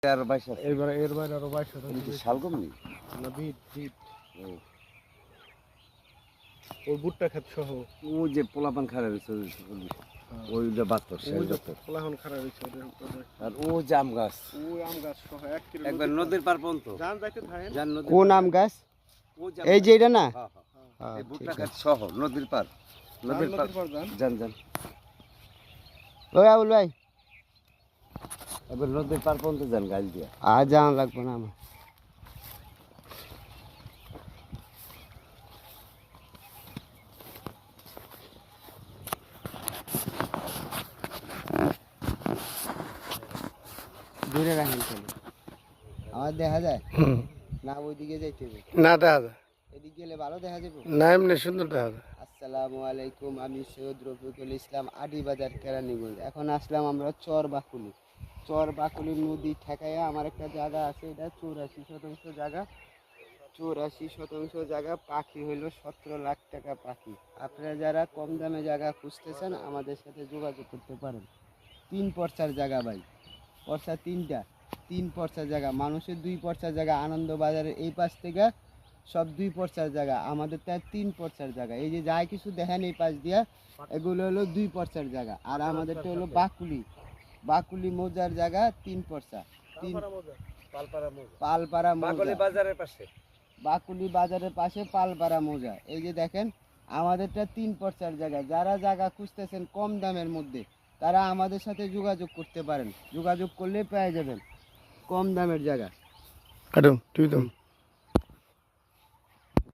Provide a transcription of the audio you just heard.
আর 22 আছে। এর বাইরে আরো 22 এটা কি শালগম নি? না ভিট ও ওর ভুট্টা ক্ষেত সহ ওই যে পোলাপান খাড়া রয়েছে ওই যে বাতর ওই সেই যে বাতর। পোলাহন খাড়া রয়েছে আর ও জাম গাছ ওই আম গাছ সহ 1 কিলো একবার নদীর পার পর্যন্ত জান যাইতে থাকেন জান নদীর কোন পার। আম গাছ? ও জাম এই গাছ। যে এটা না? হ্যাঁ হ্যাঁ হ্যাঁ, এই ঠিক ভুট্টা আছে। গাছ সহ নদীর পার নদীর পার যান জান জান ওই আবুল ভাই এবার নদীর পার পর্যন্ত যান গাছ দিয়া। আর যাওয়া লাগবে না আমার। দূরে রাখেন তাহলে আমার দেখা যায় না, ওইদিকে যাইতে হবে। না দাদা এদিকে গেলে ভালো দেখা যাবে। না এমনি সুন্দর দাদা আসসালামু আলাইকুম, আমি সৈয়দ রফিকুল ইসলাম, আডিবাজার কেরানীগঞ্জ। এখন আসলাম আমরা চর বাকুলি নদী ঠেকাইয়া আমার একটা জায়গা আছে, এটা 84 শতাংশ জায়গা। 84 শতাংশ জায়গা, পাখি হইল 17 লাখ টাকা পাখি। আপনারা যারা কম দামে জায়গা খুঁজতেছেন আমাদের সাথে যোগাযোগ করতে পারেন। 3 পর্চার জায়গা ভাই, পর্চা 3টা, 3 পর্চার জায়গা। মানুষের 2 পর্চার জায়গা, আনন্দ বাজারের এই পাশ থেকে সব 2 পর্চার জায়গা, আমাদের তার 3 পর্চার জায়গা। এই যে যাই কিছু দেখেন এই পাশ দিয়া, এগুলো হলো 2 পর্চার জায়গা। আর আমাদেরটা হলো বাকুলি মৌজার জায়গা 3 পর্চা। পালপাড়া মৌজা, বাজারের পাশে বাকুলি বাজারের পাশে পালপাড়া মৌজা। এই যে দেখেন আমাদেরটা 3 পর্চার জায়গা। যারা জায়গা খুঁজতেছেন কম দামের মধ্যে তারা আমাদের সাথে যোগাযোগ করতে পারেন। যোগাযোগ করলে পেয়ে যাবেন কম দামের জায়গা। কাটুন তুই তো